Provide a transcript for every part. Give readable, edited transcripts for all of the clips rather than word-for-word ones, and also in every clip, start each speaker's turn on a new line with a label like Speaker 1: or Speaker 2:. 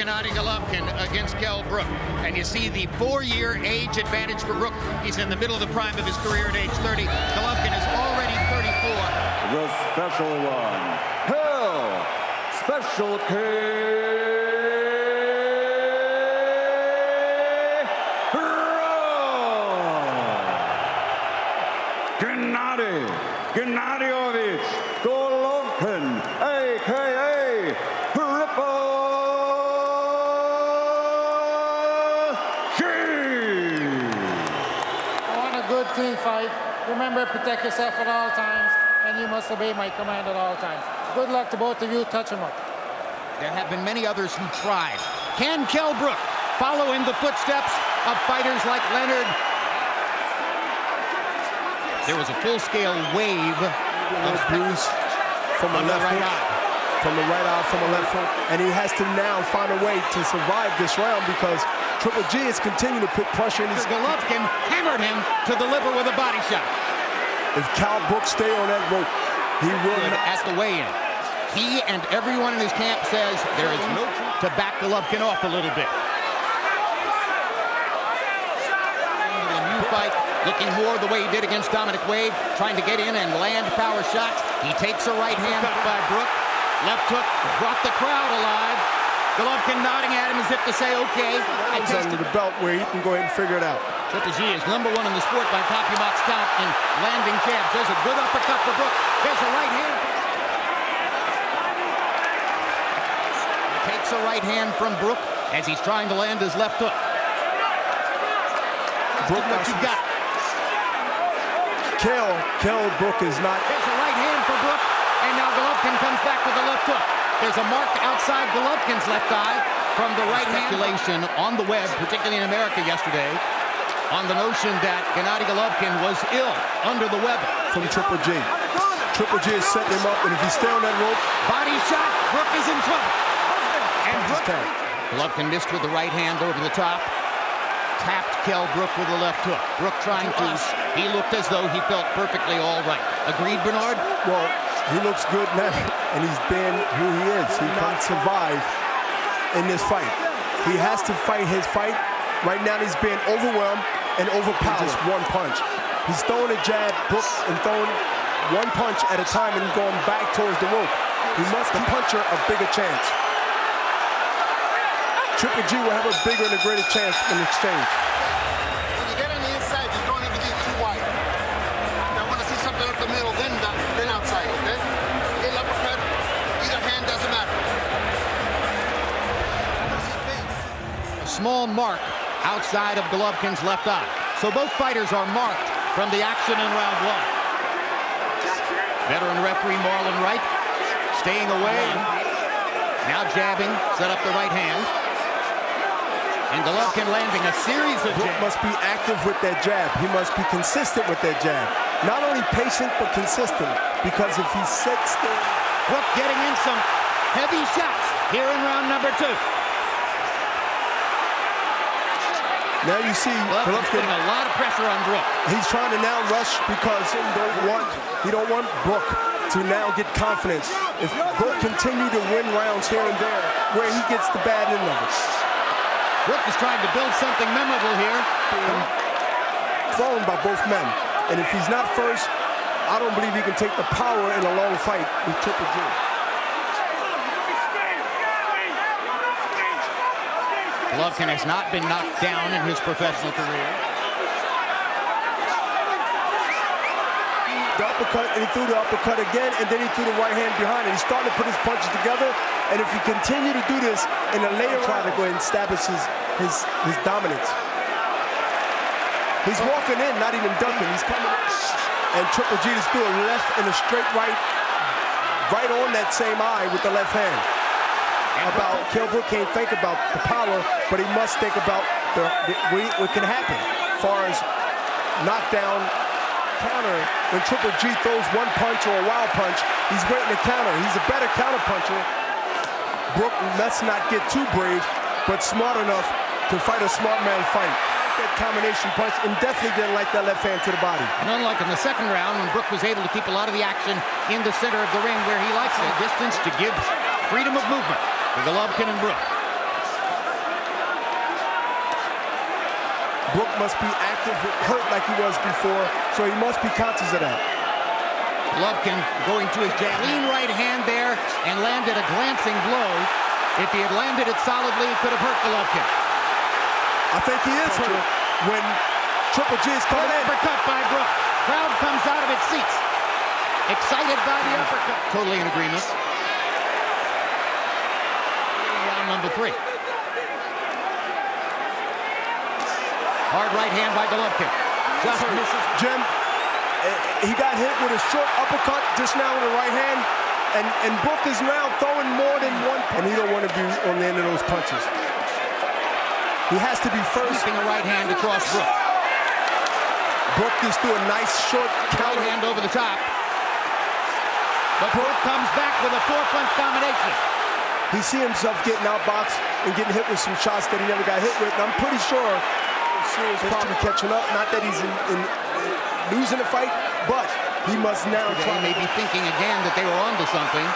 Speaker 1: Gennady Golovkin against Kell Brook. And you see the 4-year age advantage for Brook. He's in the middle of the prime of his career at age 30. Golovkin is already 34.
Speaker 2: The special one, Kell Special K. Gennady Golovkin, a.k.a. Triple G.
Speaker 3: Want a good team fight. Remember, protect yourself at all times, and you must obey my command at all times. Good luck to both of you. Touch them up.
Speaker 1: There have been many others who tried. Can Kell Brook follow in the footsteps of fighters like Leonard? There was a full-scale wave of bruise
Speaker 4: from the left
Speaker 1: right
Speaker 4: hook,
Speaker 1: eye.
Speaker 4: from the right eye, from the left hook, and he has to now find a way to survive this round because Triple G is continuing to put pressure in his.
Speaker 1: Golovkin hammered him to the liver with a body shot.
Speaker 4: If Kell Brook stay on that rope, he will not.
Speaker 1: At the weigh-in, he and everyone in his camp says there is no to back Golovkin off a little bit. The new fight, looking more the way he did against Dominic Wade, trying to get in and land power shots. He takes a right hand by Brook. Left hook brought the crowd alive. Golovkin nodding at him as if to say, okay.
Speaker 4: He's under the belt where he can go ahead and figure it out.
Speaker 1: Triple G is #1 in the sport by box count in landing jabs. There's a good uppercut for Brook. There's a right hand. He takes a right hand from Brook as he's trying to land his left hook.
Speaker 4: Brook,
Speaker 1: what you got.
Speaker 4: Kell Brook is not.
Speaker 1: There's a right hand for Brook, and now Golovkin comes back with the left hook. There's a mark outside Golovkin's left eye from the right hand. Speculation on the web, particularly in America yesterday, on the notion that Gennady Golovkin was ill under the weapon.
Speaker 4: From Triple G. Triple G is setting him up, and if he stay on that rope.
Speaker 1: Body shot, Brook is in trouble. And Brook, Golovkin missed with the right hand over the top. Tapped Kell Brook with the left hook. Brook trying to, he looked as though he felt perfectly all right. Agreed, Bernard?
Speaker 4: Well, he looks good now, and he's been who he is. He can't survive in this fight. He has to fight his fight. Right now, he's being overwhelmed and overpowered. Just one punch. He's throwing a jab, Brook, and throwing one punch at a time and going back towards the rope. He must give the puncher a bigger chance. Triple G will have a bigger and a greater chance in exchange.
Speaker 5: When you get on the inside, you don't even get too wide. I want to see something up the middle, then outside, okay? Get uppercut, either hand, doesn't matter.
Speaker 1: A small mark outside of Golovkin's left eye. So both fighters are marked from the action in round 1. Veteran referee Marlon Wright staying away. Now jabbing, set up the right hand. And Golovkin landing a series of
Speaker 4: Brook
Speaker 1: jabs.
Speaker 4: must be active with that jab. He must be consistent with that jab. Not only patient, but consistent. Because if he sits there...
Speaker 1: Brook getting in some heavy shots here in round number 2.
Speaker 4: Now you see
Speaker 1: Golovkin's putting a lot of pressure on Brook.
Speaker 4: He's trying to now rush because he don't want Brook to now get confidence. If Brook continue to win rounds here and there, where he gets the bad end of it.
Speaker 1: Brook is trying to build something memorable here.
Speaker 4: Thrown by both men. And if he's not first, I don't believe he can take the power in a long fight with Triple G.
Speaker 1: Golovkin has not been knocked down in his professional career.
Speaker 4: The uppercut, and he threw the uppercut again, and then he threw the right hand behind it. He's starting to put his punches together, and if he continue to do this in a later round, to go ahead and establish his dominance. He's walking in, not even ducking. He's coming in. And Triple G just threw a left and a straight right on that same eye with the left hand. Kell Brook can't think about the power, but he must think about what can happen as far as knockdown, counter. When Triple G throws one punch or a wild punch, he's waiting to counter. He's a better counter puncher. Brook must not get too brave, but smart enough to fight a smart man fight. That combination punch, and definitely didn't like that left hand to the body.
Speaker 1: And unlike in the second round, when Brook was able to keep a lot of the action in the center of the ring where he likes the distance to give freedom of movement to Golovkin and Brook.
Speaker 4: Brook must be active, hurt like he was before, so he must be conscious of that.
Speaker 1: Golovkin going to his jab. Clean right hand there and landed a glancing blow. If he had landed it solidly, he could have hurt Golovkin.
Speaker 4: I think he is hurt when Triple G is coming in.
Speaker 1: Uppercut by Brook. Crowd comes out of its seats. Excited by the uppercut. Totally in agreement. Round number 3. Hard right hand by Golovkin. Just misses.
Speaker 4: Jim, he got hit with a short uppercut just now with the right hand, and Brook is now throwing more than one, and he don't want to be on the end of those punches. He has to be first.
Speaker 1: Keeping a right hand across Brook.
Speaker 4: Brook just threw a nice short counter.
Speaker 1: Right hand over the top. But Brook comes back with a 4-punch combination.
Speaker 4: He see himself getting outboxed and getting hit with some shots that he never got hit with, and I'm pretty sure he's probably catching up. Not that he's in losing the fight, but he must now try.
Speaker 1: They may be thinking again that they were onto something.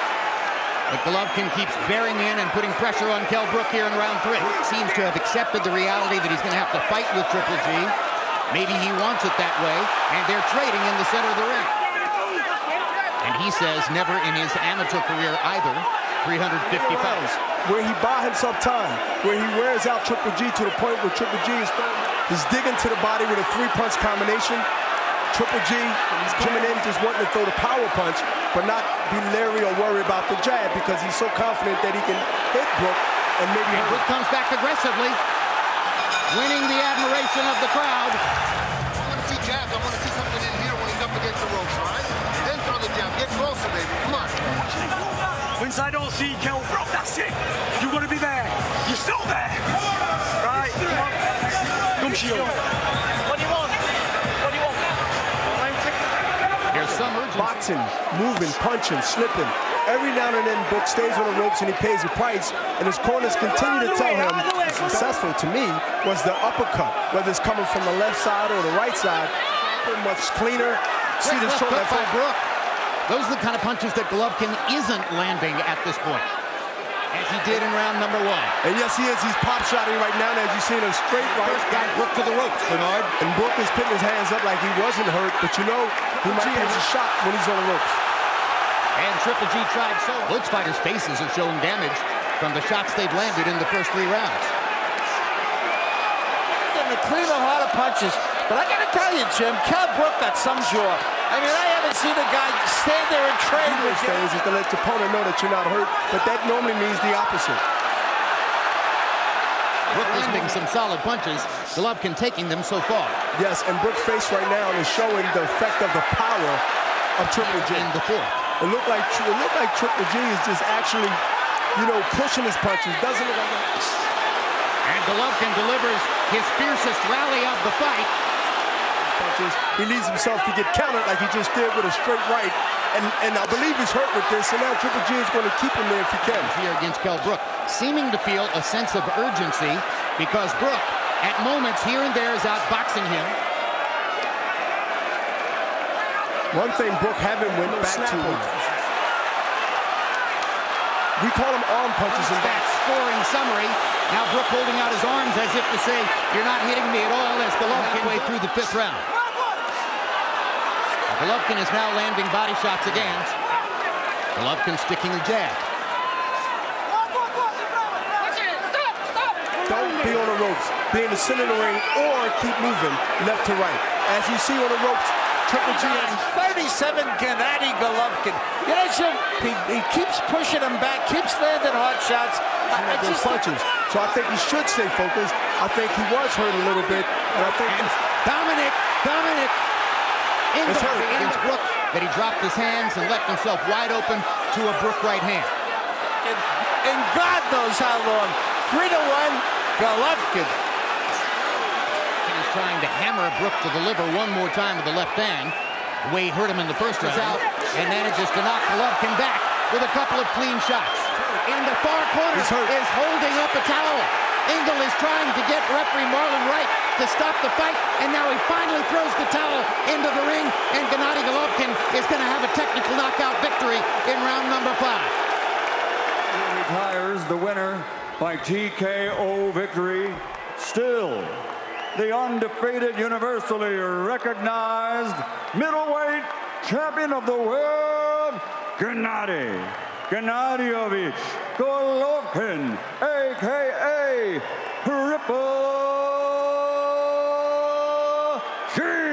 Speaker 1: But Golovkin keeps bearing in and putting pressure on Kell Brook here in round 3. Seems to have accepted the reality that he's going to have to fight with Triple G. Maybe he wants it that way, and they're trading in the center of the ring. And he says never in his amateur career either, 350 pounds.
Speaker 4: Where he buy himself time, where he wears out Triple G to the point where Triple G is digging to the body with a 3-punch combination. Triple G is coming in just wanting to throw the power punch, but not be leery or worry about the jab because he's so confident that he can hit Brook and maybe
Speaker 1: Brook comes back aggressively, winning the admiration of the crowd.
Speaker 5: I want to see jabs. I want to see something in here when he's up against the ropes, all right? Then throw the jab. Get closer, baby. Come on.
Speaker 6: Once I don't see Kell Brook, that's it. You want to be there. You're still there. Right? Come shield. What do you want? What do you want?
Speaker 1: There's some urgency.
Speaker 4: boxing, moving, punching, slipping. Every now and then, Brook stays on the ropes and he pays a price, and his corners continue to tell him successful to me was the uppercut, whether it's coming from the left side or the right side. Much cleaner. See the short left
Speaker 1: by
Speaker 4: hook.
Speaker 1: Brook. Those are the kind of punches that Golovkin isn't landing at this point, as he did in round number 1.
Speaker 4: And yes, he is. He's pop-shotting right now, and as you see in a straight right.
Speaker 1: First got Brook to the ropes, Bernard.
Speaker 4: And Brook is putting his hands up like he wasn't hurt, but you know, he might catch a shot when he's on the ropes.
Speaker 1: And Triple G tried so. Both fighters' faces have shown damage from the shots they've landed in the first 3 rounds.
Speaker 7: Getting the cleaner, harder punches. But I gotta tell you, Jim, Kell Brook got some jaw. I mean, I haven't seen a guy stand there and trade with you.
Speaker 4: Is to let your opponent know that you're not hurt, but that normally means the opposite.
Speaker 1: Brook landing some solid punches. Golovkin taking them so far.
Speaker 4: Yes, and Brook's face right now is showing the effect of the power of Triple G.
Speaker 1: In the 4th.
Speaker 4: It looked like Triple G is just actually, you know, pushing his punches. Doesn't look like that.
Speaker 1: And Golovkin delivers his fiercest rally of the fight.
Speaker 4: Punches. He leaves himself to get countered like he just did with a straight right. And I believe he's hurt with this, and now Triple G is going to keep him there if he can.
Speaker 1: Here against Kell Brook, seeming to feel a sense of urgency because Brook, at moments here and there, is outboxing him.
Speaker 4: One thing Brook haven't went back to. We call them arm punches in
Speaker 1: That
Speaker 4: boxing.
Speaker 1: scoring summary. Now Brook holding out his arms as if to say, you're not hitting me at all, as Golovkin way through the 5th round. Golovkin is now landing body shots again. Golovkin sticking the jab.
Speaker 4: Don't be on the ropes. Be in the center of the ring or keep moving left to right. As you see on the ropes, Triple G has
Speaker 7: 37, Gennady Golovkin. You know, Jim, he keeps pushing him back, keeps landing hard shots.
Speaker 4: those punches. So I think he should stay focused. I think he was hurt a little bit, and I think
Speaker 1: Dominic against Brook, that he dropped his hands and left himself wide open to a Brook right hand.
Speaker 7: And God knows how long. 3-1, Golovkin.
Speaker 1: He's trying to hammer Brook to the liver one more time with the left hand. The way he hurt him in the first round. Out, and manages to knock Golovkin back with a couple of clean shots. In the far corner is holding up a towel. Engel is trying to get referee Marlon Wright to stop the fight, and now he finally throws the towel into the ring, and Gennady Golovkin is going to have a technical knockout victory in round number 5.
Speaker 2: Retires the winner by TKO victory, still the undefeated, universally recognized middleweight champion of the world, Gennady Golovkin, a.k.a. Triple G.